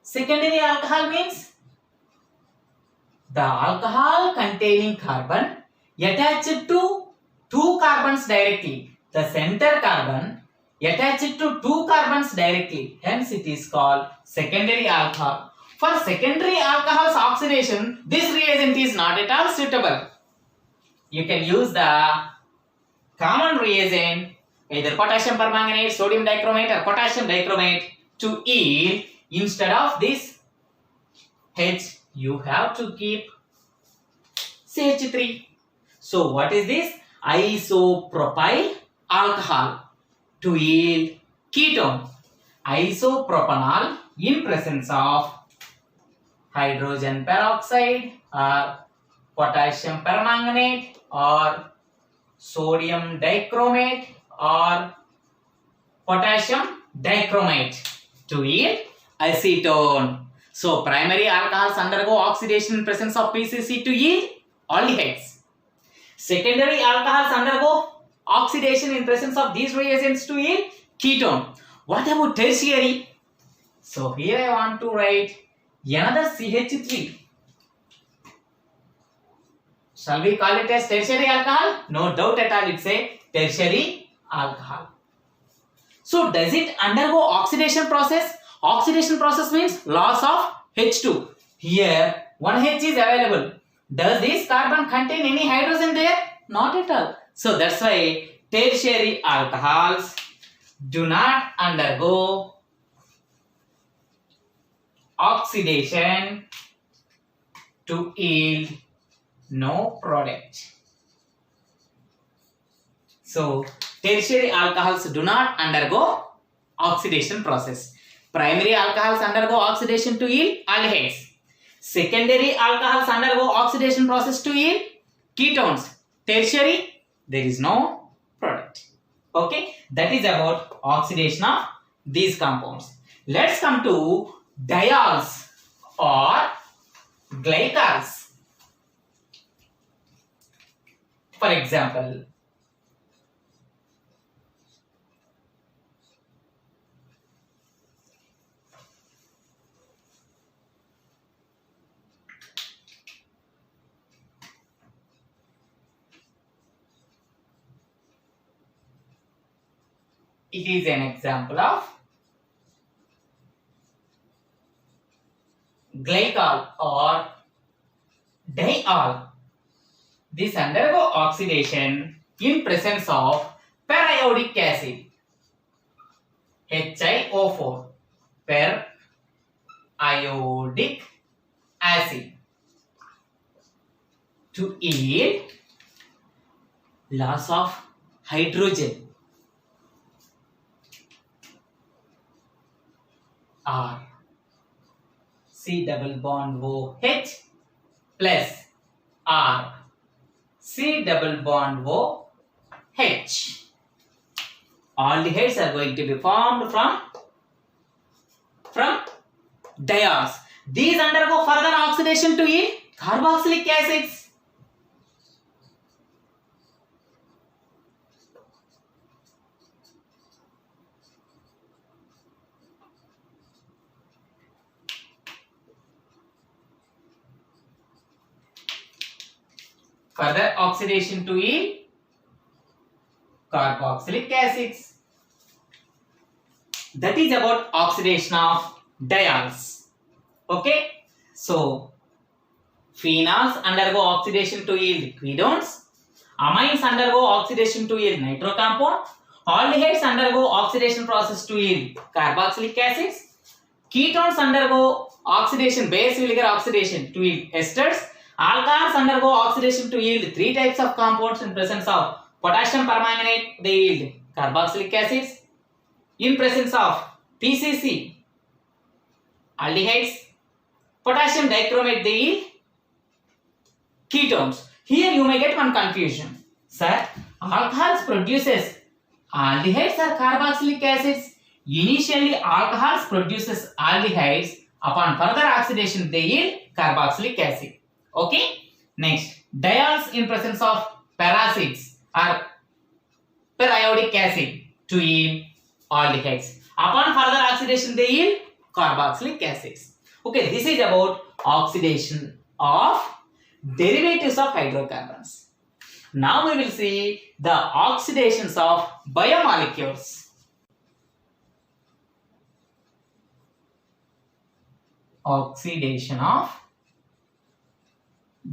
Secondary alcohol means the alcohol containing carbon attached to two carbons directly. The center carbon attached to two carbons directly. Hence, it is called secondary alcohol. For secondary alcohol's oxidation, this reagent is not at all suitable. You can use the common reagent, either potassium permanganate, sodium dichromate, or potassium dichromate to yield. Instead of this H, you have to keep CH3. So what is this? Isopropyl alcohol to yield ketone. Isopropanol in presence of hydrogen peroxide or potassium permanganate or sodium dichromate or potassium dichromate to yield acetone. So primary alcohols undergo oxidation in presence of PCC to yield aldehydes. Secondary alcohols undergo oxidation in presence of these reagents to yield ketone. What about tertiary? So here I want to write another CH3. Shall we call it as tertiary alcohol? No doubt at all, it's a tertiary alcohol. So does it undergo oxidation process? Oxidation process means loss of H2. Here one H is available. Does this carbon contain any hydrogen there? Not at all. So that's why tertiary alcohols do not undergo oxidation to yield no product. So tertiary alcohols do not undergo oxidation process. Primary alcohols undergo oxidation to yield aldehydes. Secondary alcohols undergo oxidation process to yield ketones. Tertiary, there is no product. Okay, that is about oxidation of these compounds. Let's come to diols or glycols. For example, it is an example of glycol or diol. This undergo oxidation in presence of periodic acid HiO4, periodic acid to yield loss of hydrogen or C double bond OH plus R C double bond OH. Aldehydes are going to be formed from from diols. These undergo further oxidation to yield carboxylic acids. Further oxidation to yield carboxylic acids. That is about oxidation of diols. Okay, so phenols undergo oxidation to yield quinones, amines undergo oxidation to yield nitro compound, aldehydes undergo oxidation process to yield carboxylic acids, ketones undergo oxidation, base Villiger oxidation to yield esters, alcohols undergo oxidation to yield three types of compounds in presence of potassium permanganate, they yield carboxylic acids. In presence of PCC, aldehydes, potassium dichromate, they yield ketones. Here you may get one confusion. Sir, alcohols produces aldehydes or carboxylic acids? Initially, alcohols produces aldehydes. Upon further oxidation, they yield carboxylic acid. Okay. Next, diols in presence of paracids or periodic acid to yield aldehydes. Upon further oxidation, they yield carboxylic acids. Okay, this is about oxidation of derivatives of hydrocarbons. Now we will see the oxidations of biomolecules. Oxidation of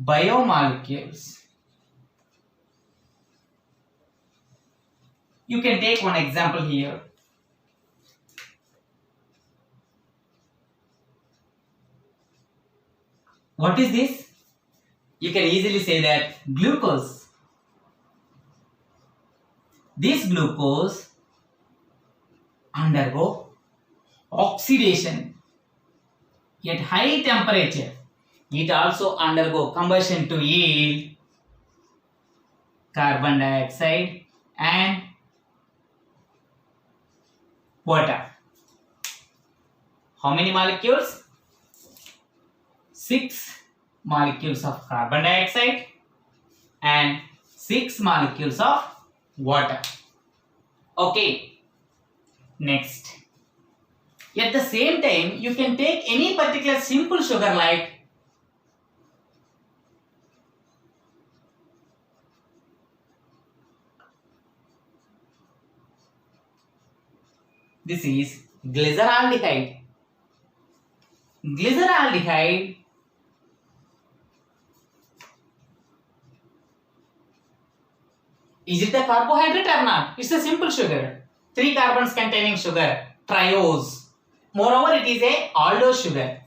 biomolecules. You can take one example here. What is this? You can easily say that glucose. This glucose undergo oxidation at high temperature. It also undergo combustion to yield carbon dioxide and water. How many molecules? 6 molecules of carbon dioxide and 6 molecules of water. Okay. Next. At the same time, you can take any particular simple sugar like this is glyceraldehyde. Glyceraldehyde is it a carbohydrate or not? It's a simple sugar. 3 carbons containing sugar, triose. Moreover, it is a aldose sugar.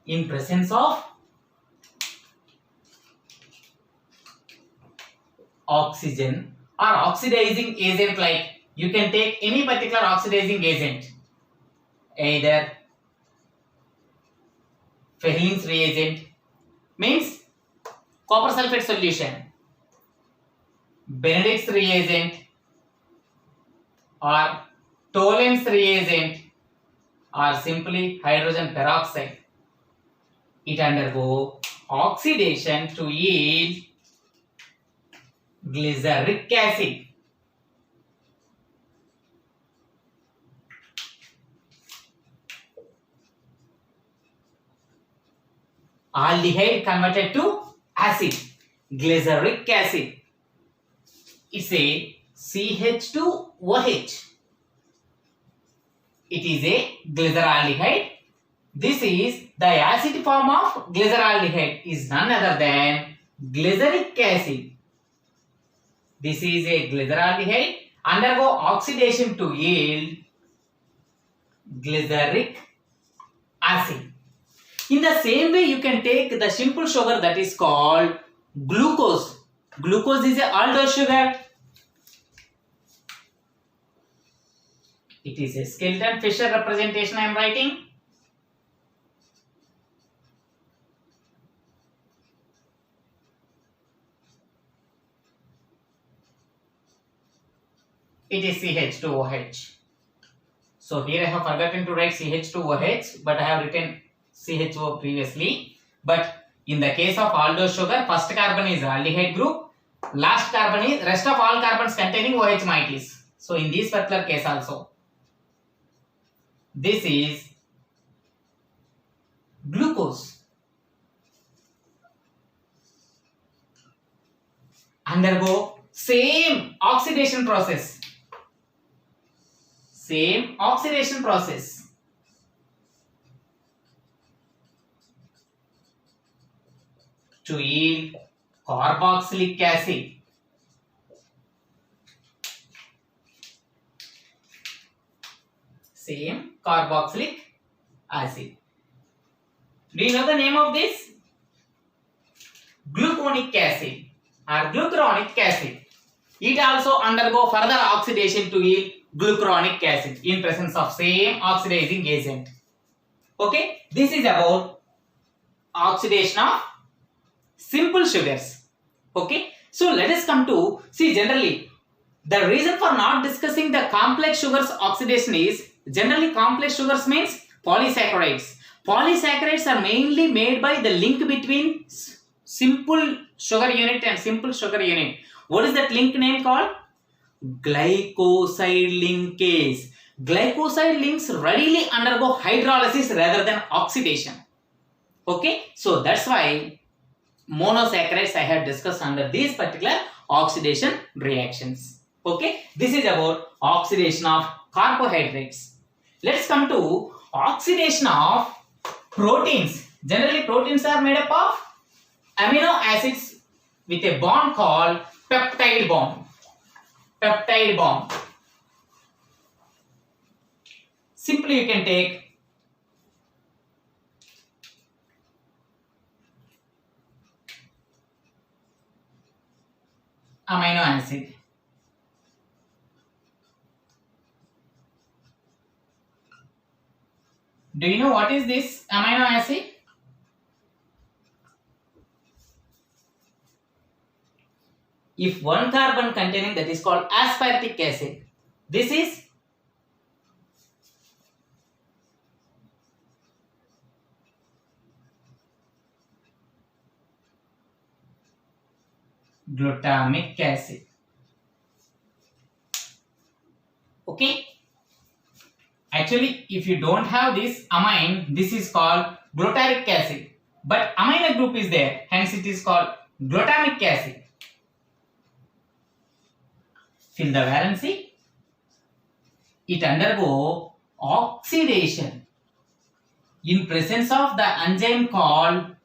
In presence of oxygen or oxidizing agent, like you can take any particular oxidizing agent, either Fehling's reagent means copper sulfate solution, Benedict's reagent or Tollens reagent or simply hydrogen peroxide. It undergo oxidation to yield glyceric acid. Aldehyde converted to acid, glyceric acid. It's a CH2OH. It is a glyceraldehyde. This is the acid form of glyceraldehyde is none other than glyceric acid. This is a glyceraldehyde undergo oxidation to yield glyceric acid. In the same way, you can take the simple sugar that is called glucose. Glucose is a aldose sugar. It is a skeleton Fisher representation I am writing. It is CH2OH. So here I have forgotten to write CH2OH, but I have written CHO previously. But in the case of aldose sugar, first carbon is aldehyde group, last carbon is rest of all carbons containing OH moieties. So in this particular case also, this is glucose. Undergo same oxidation process. Same oxidation process. To yield carboxylic acid. Same carboxylic acid. Do you know the name of this? Gluconic acid or glucuronic acid. It also undergo further oxidation to yield glucuronic acid in presence of same oxidizing agent. Okay, this is about oxidation of simple sugars. Okay, so let us come to see generally the reason for not discussing the complex sugars oxidation is generally complex sugars means polysaccharides. Polysaccharides are mainly made by the link between simple sugar unit and simple sugar unit. What is that link name called? Glycoside linkase. Glycoside links readily undergo hydrolysis rather than oxidation. Okay, so that's why monosaccharides I have discussed under these particular oxidation reactions. Okay, this is about oxidation of carbohydrates. Let's come to oxidation of proteins. Generally proteins are made up of amino acids with a bond called peptide bond. Peptide bond. Simply you can take amino acid. Do you know what is this amino acid? If one carbon containing, that is called aspartic acid. This is glutamic acid. Okay. Actually, if you don't have this amine, this is called glutaric acid. But amino group is there, hence it is called glutamic acid. Fill the valency. It undergo oxidation in presence of the enzyme called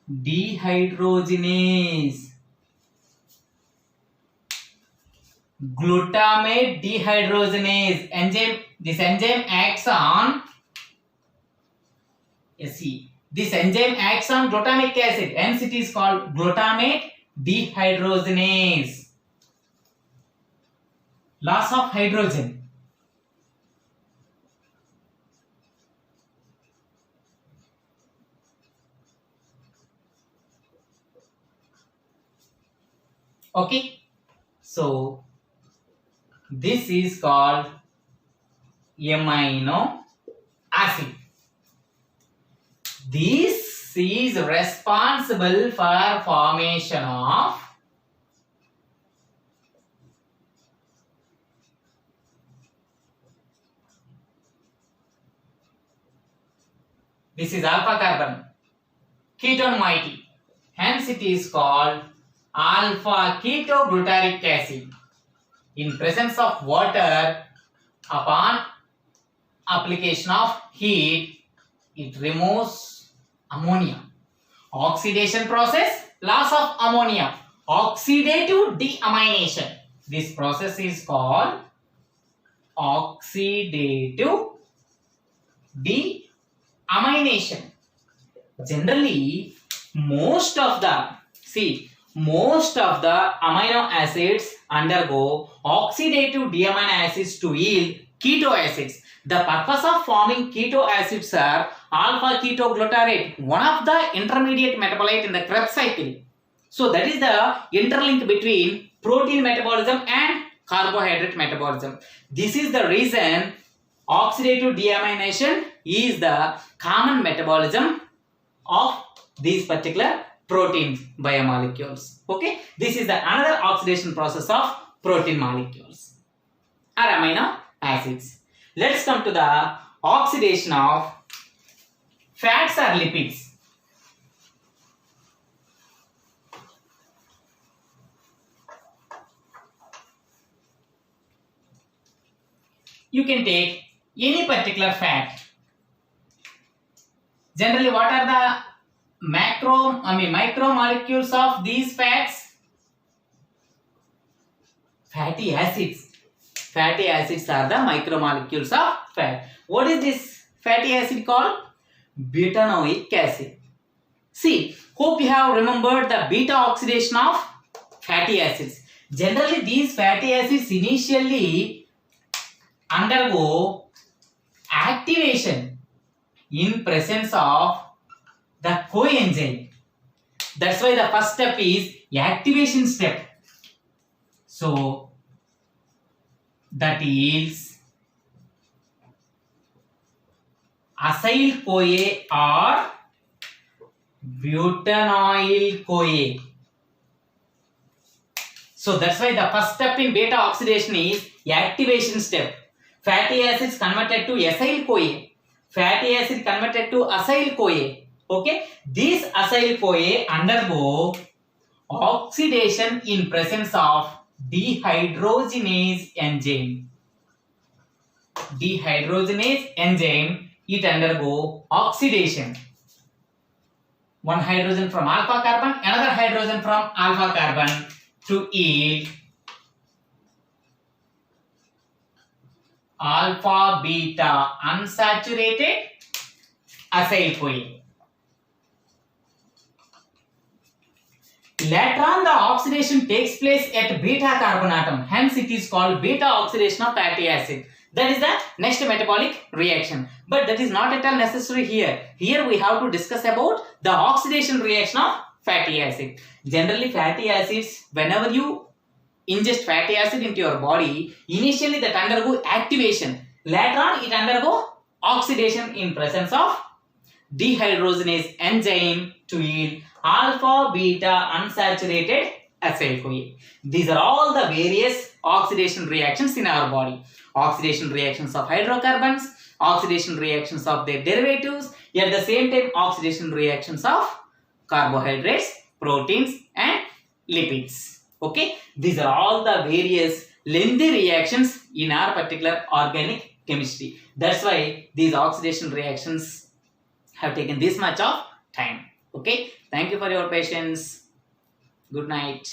dehydrogenase. Glutamate dehydrogenase enzyme. This enzyme acts on. See, this enzyme acts on glutamic acid. Hence, it is called glutamate dehydrogenase. Loss of hydrogen. Okay, so this is called amino acid. This is responsible for formation of this is alpha carbon ketone moiety. Hence it is called alpha ketoglutaric acid. In presence of water, upon application of heat, it removes ammonia. Oxidation process, loss of ammonia. Oxidative deamination. This process is called oxidative deamination. Generally, most of the amino acids undergo oxidative deamino acids to yield keto acids. The purpose of forming keto acids are alpha ketoglutarate, one of the intermediate metabolite in the Krebs cycle. So that is the interlink between protein metabolism and carbohydrate metabolism. This is the reason oxidative deamination is the common metabolism of these particular protein biomolecules. Okay, this is the another oxidation process of protein molecules or amino acids. Let's come to the oxidation of fats or lipids. You can take any particular fat. Generally, what are the micromolecules of these fats? Fatty acids. Fatty acids are the micromolecules of fat. What is this fatty acid called? Butanoic acid. See, hope you have remembered the beta oxidation of fatty acids. Generally, these fatty acids initially undergo activation in presence of the coenzyme. That's why the first step is activation step. So that is acyl CoA or butanoyl CoA. So that's why the first step in beta oxidation is activation step. Fatty acids converted to acyl CoA. Fatty acid converted to acyl CoA. Okay, these acyl CoA undergo oxidation in presence of dehydrogenase enzyme. Dehydrogenase enzyme, it undergo oxidation. One hydrogen from alpha carbon, another hydrogen from alpha carbon to yield alpha beta unsaturated acyl CoA. Later on, the oxidation takes place at beta carbon atom. Hence, it is called beta oxidation of fatty acid. That is the next metabolic reaction. But that is not at all necessary here. Here we have to discuss about the oxidation reaction of fatty acid. Generally, fatty acids, whenever you ingest fatty acid into your body, initially that undergo activation. Later on, it undergo oxidation in presence of dehydrogenase enzyme to yield alpha beta unsaturated acyl CoA. These are all the various oxidation reactions in our body. Oxidation reactions of hydrocarbons, oxidation reactions of their derivatives, at the same time oxidation reactions of carbohydrates, proteins and lipids. Okay, these are all the various lengthy reactions in our particular organic chemistry. That's why these oxidation reactions have taken this much of time. Okay, thank you for your patience. Good night.